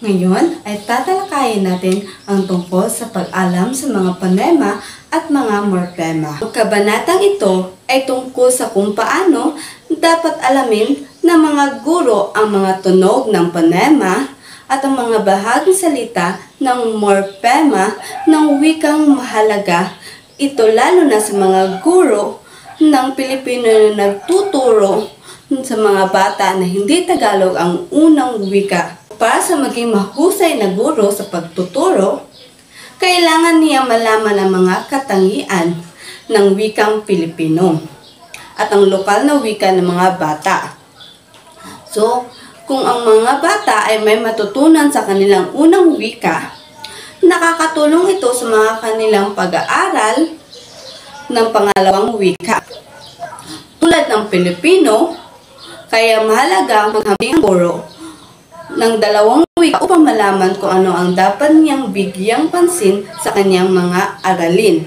Ngayon ay tatalakayin natin ang tungkol sa pag-alam sa mga ponema at mga morpema. Ang kabanatang ito ay tungkol sa kung paano dapat alamin ng mga guro ang mga tunog ng ponema at ang mga bahaging salita ng morpema ng wikang mahalaga. Ito lalo na sa mga guro ng Pilipino na nagtuturo sa mga bata na hindi Tagalog ang unang wika. Para sa maging mahusay na guro sa pagtuturo, kailangan niya malaman ang mga katangian ng wikang Pilipino at ang lokal na wika ng mga bata. So, kung ang mga bata ay may matutunan sa kanilang unang wika, nakakatulong ito sa mga kanilang pag-aaral ng pangalawang wika. Tulad ng Pilipino, kaya mahalaga ang maghambing guro ng dalawang wika upang malaman kung ano ang dapat niyang bigyang pansin sa kanyang mga aralin.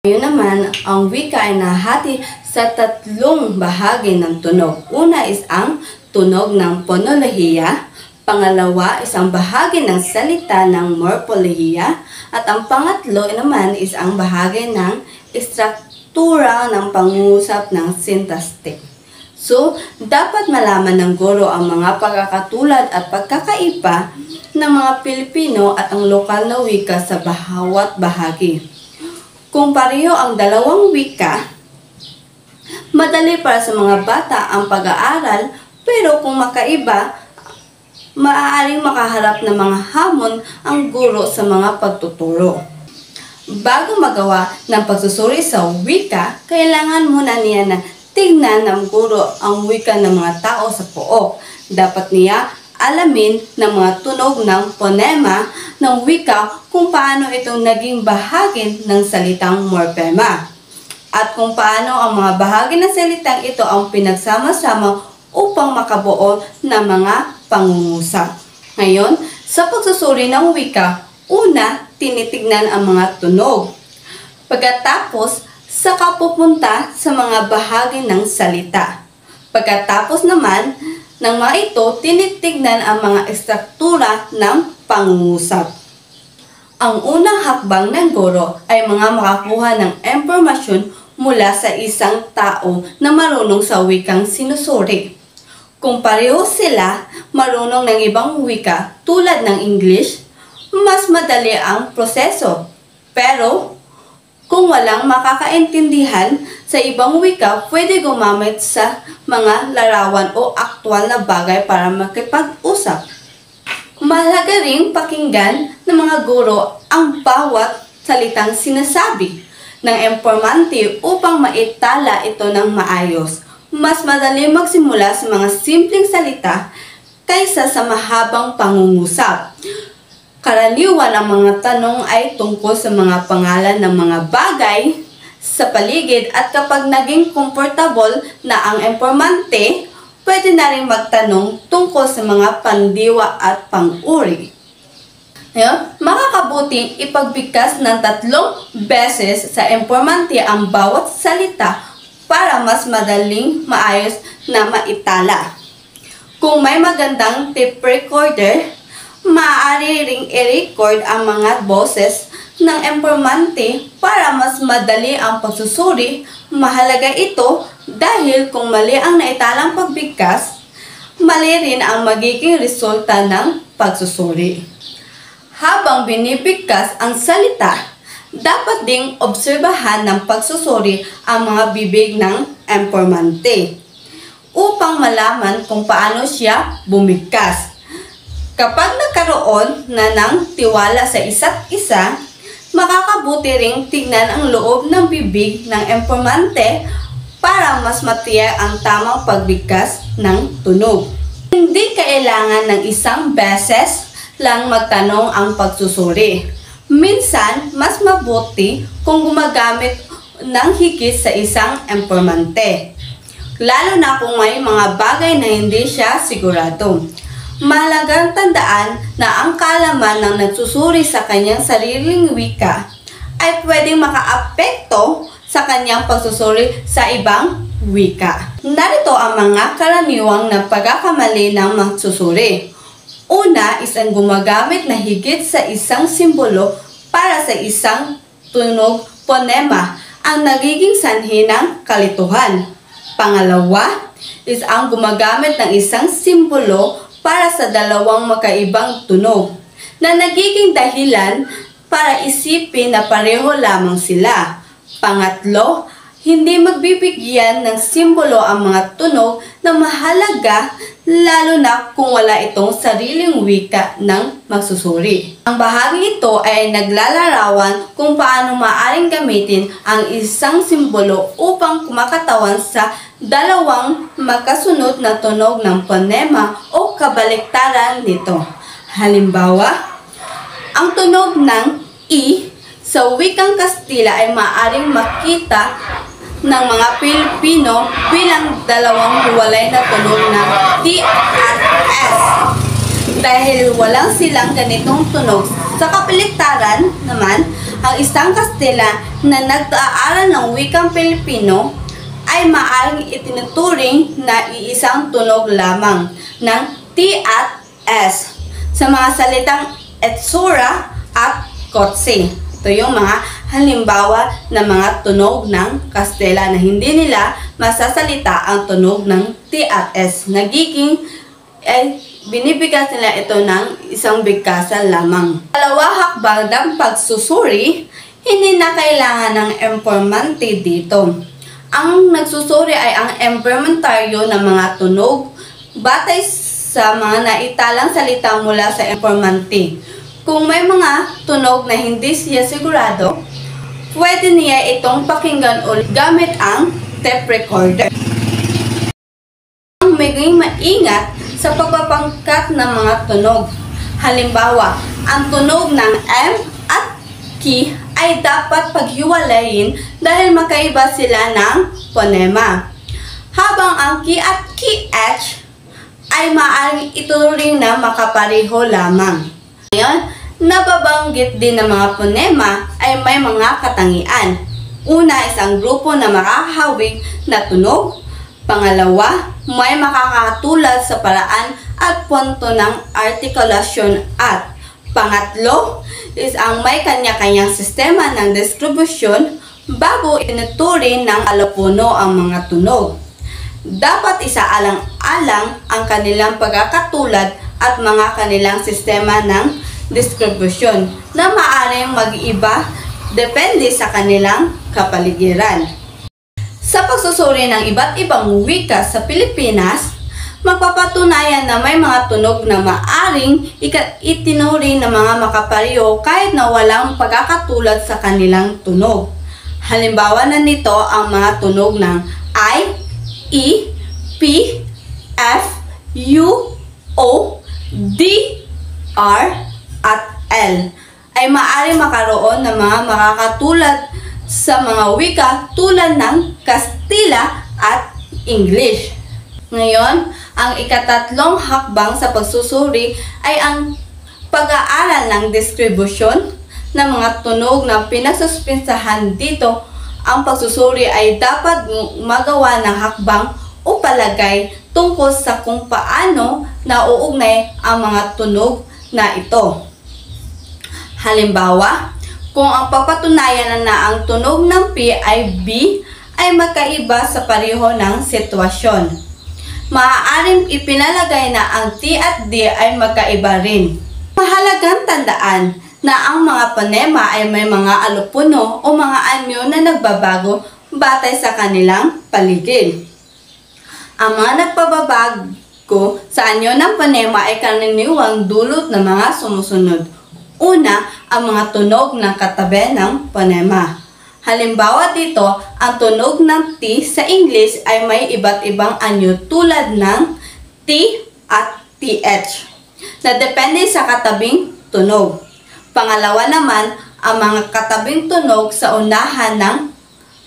Ngayon naman, ang wika ay nahati sa tatlong bahagi ng tunog. Una is ang tunog ng ponolohiya, pangalawa isang bahagi ng salita ng morpolohiya, at ang pangatlo naman is ang bahagi ng struktura ng pangungusap ng syntactic. So, dapat malaman ng guro ang mga pagkakatulad at pagkakaiba ng mga Pilipino at ang lokal na wika sa bawat bahagi. Kung pareho ang dalawang wika, madali para sa mga bata ang pag-aaral, pero kung makaiba, maaaring makaharap ng mga hamon ang guro sa mga pagtuturo. Bago magawa ng pagsusuri sa wika, kailangan muna niya na tingnan ng guro ang wika ng mga tao sa pook. Dapat niya alamin ng mga tunog ng ponema ng wika kung paano itong naging bahagi ng salitang morpema. At kung paano ang mga bahagi ng salitang ito ang pinagsama-sama upang makabuo ng mga pangungusap. Ngayon, sa pagsusuri ng wika, una, tinitignan ang mga tunog. Pagkatapos, saka pupunta sa mga bahagi ng salita. Pagkatapos naman ng mga ito, tinitignan ang mga struktura ng pangungusap. Ang unang hakbang ng guro ay mga makakuha ng impormasyon mula sa isang tao na marunong sa wikang sinusuri. Kung pareho sila marunong ng ibang wika tulad ng English, mas madali ang proseso. Pero, kung walang makakaintindihan sa ibang wika, pwede gumamit sa mga larawan o aktwal na bagay para makipag-usap. Mahalaga ring pakinggan ng mga guro ang bawat salitang sinasabi ng impormante upang maitala ito ng maayos. Mas madali magsimula sa mga simpleng salita kaysa sa mahabang pangungusap. Karaniwan ang mga tanong ay tungkol sa mga pangalan ng mga bagay sa paligid at kapag naging komportable na ang impormante, pwede na rin magtanong tungkol sa mga pandiwa at pang-uri. Ngayon, makakabuting ipagbigkas ng 3 beses sa impormante ang bawat salita para mas madaling maayos na maitala. Kung may magandang tape recorder, maaari ring i-record ang mga boses ng impormante para mas madali ang pagsusuri. Mahalaga ito dahil kung mali ang naitalang pagbigkas, mali rin ang magiging resulta ng pagsusuri. Habang binibigkas ang salita, dapat ding obserbahan ng pagsusuri ang mga bibig ng impormante upang malaman kung paano siya bumigkas. Kapag nagkaroon na ng tiwala sa isa't isa, makakabuti ring tignan ang loob ng bibig ng impormante para mas matiyak ang tamang pagbigkas ng tunog. Hindi kailangan ng isang beses lang magtanong ang pagsusuri. Minsan, mas mabuti kung gumagamit ng higit sa isang impormante, lalo na kung may mga bagay na hindi siya sigurado. Mahalagang tandaan na ang kaalaman ng nagsusuri sa kanyang sariling wika ay pwedeng makaapekto sa kanyang pagsusuri sa ibang wika. Narito ang mga karaniwang na pagkakamali ng magsusuri. Una is ang gumagamit na higit sa isang simbolo para sa isang tunog ponema ang nagiging sanhi ng kalituhan. Pangalawa is ang gumagamit ng isang simbolo para sa dalawang makaibang tunog na nagiging dahilan para isipin na pareho lamang sila. Pangatlo, hindi magbibigyan ng simbolo ang mga tunog na mahalaga lalo na kung wala itong sariling wika ng magsusuri. Ang bahagi ito ay naglalarawan kung paano maaaring gamitin ang isang simbolo upang kumakatawan sa dalawang magkasunod na tunog ng ponema o kabaliktaran nito. Halimbawa, ang tunog ng I sa wikang Kastila ay maaaring makita ng mga Pilipino bilang dalawang hiwalay na tunog ng T at S. Dahil walang silang ganitong tunog, sa kabaliktaran naman, ang isang Kastila na nag-aaral ng wikang Pilipino ay maaaring itinuturing na iisang tunog lamang ng T at S sa mga salitang etsura at kotse. Ito yung mga halimbawa ng mga tunog ng Kastila na hindi nila masasalita ang tunog ng T at S. Binibigyan nila ito ng isang bigkasan lamang. Dalawa hakbang ng pagsusuri, hindi na kailangan ng impormante dito. Ang nagsusuri ay ang implementaryo ng mga tunog batay sa mga naitalang salita mula sa informante. Kung may mga tunog na hindi siya sigurado, pwede niya itong pakinggan ulit gamit ang tape recorder. Maging maingat sa pagpapangkat ng mga tunog. Halimbawa, ang tunog ng M at K ay dapat paghiwalayin dahil makaiba sila ng ponema. Habang ang K at KH ay maaaring ituring na makapareho lamang. Ngayon, nababanggit din ng mga ponema ay may mga katangian. Una, isang grupo na makakahawig na tunog. Pangalawa, may makakatulad sa paraan at punto ng artikulasyon at pangatlo is ang may kanya-kanyang sistema ng distribusyon bago inuturing ng alapuno ang mga tunog. Dapat isaalang-alang ang kanilang pagkakatulad at mga kanilang sistema ng distribusyon na maaaring mag-iba depende sa kanilang kapaligiran. Sa pagsusuri ng iba't ibang wika sa Pilipinas, magpapatunayan na may mga tunog na maaaring itinuring ng mga makapareho kahit na walang pagkakatulad sa kanilang tunog. Halimbawa na nito ang mga tunog ng I, E, P, F, U, O, D, R, at L ay maaaring makaroon ng mga makakatulad sa mga wika tulad ng Kastila at English. Ngayon, ang ikatatlong hakbang sa pagsusuri ay ang pag-aaral ng distribusyon ng mga tunog na pinagsuspensahan dito. Ang pagsusuri ay dapat magawa ng hakbang o palagay tungkol sa kung paano nauugnay ang mga tunog na ito. Halimbawa, kung ang papatunayan na ang tunog ng P ay B ay magkaiba sa pareho ng sitwasyon. Maaaring ipinalagay na ang T at D ay magkaiba rin. Mahalagang tandaan na ang mga ponema ay may mga alupuno o mga anyo na nagbabago batay sa kanilang paligid. Ang mga nagbabago sa anyo ng ponema ay karaniwang dulot ng mga sumusunod. Una, ang mga tunog ng katabi ng ponema. Halimbawa dito, ang tunog ng T sa English ay may iba't ibang anyo tulad ng T at TH na depende sa katabing tunog. Pangalawa naman, ang mga katabing tunog sa unahan ng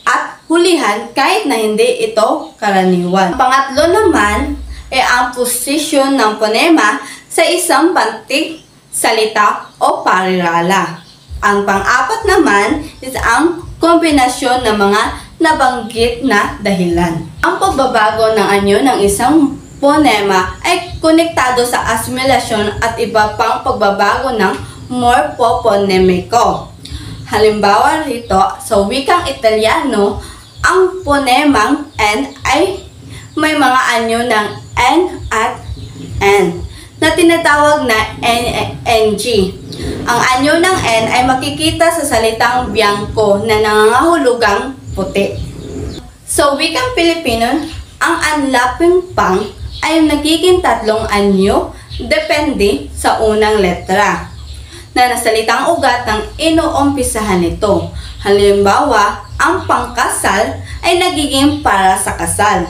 at hulihan kahit na hindi ito karaniwan. Pangatlo naman ay ang posisyon ng ponema sa isang bantik, salita o parirala. Ang pang-apat naman is ang kombinasyon ng mga nabanggit na dahilan. Ang pagbabago ng anyo ng isang ponema ay konektado sa asimilasyon at iba pang pagbabago ng morphoponemiko. Halimbawa rito, sa wikang Italyano, ang ponemang N ay may mga anyo ng N at N na tinatawag na NG. Ang anyo ng N ay makikita sa salitang biangko na nangangahulugang puti. Sa wikang Pilipino, ang anlaping pang ay nagiging tatlong anyo depende sa unang letra na nasalitang ugat ng inuumpisahan nito. Halimbawa, ang pangkasal ay nagiging para sa kasal.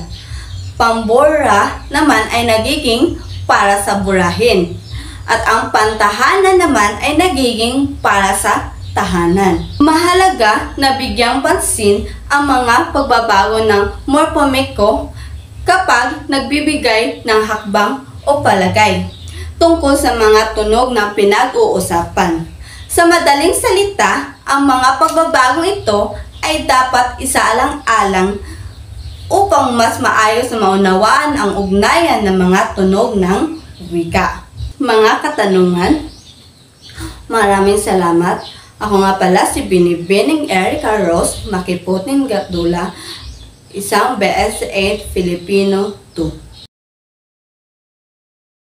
Pambura naman ay nagiging para sa burahin. At ang pantahanan naman ay nagiging para sa tahanan. Mahalaga na bigyang pansin ang mga pagbabago ng morphemiko kapag nagbibigay ng hakbang o palagay tungkol sa mga tunog na pinag-uusapan. Sa madaling salita, ang mga pagbabagong ito ay dapat isaalang-alang upang mas maayos na maunawaan ang ugnayan ng mga tunog ng wika. Mga katanungan, maraming salamat. Ako nga pala si Binibining Erica Rose Makiputing Gatdula, isang BS8 Filipino 2.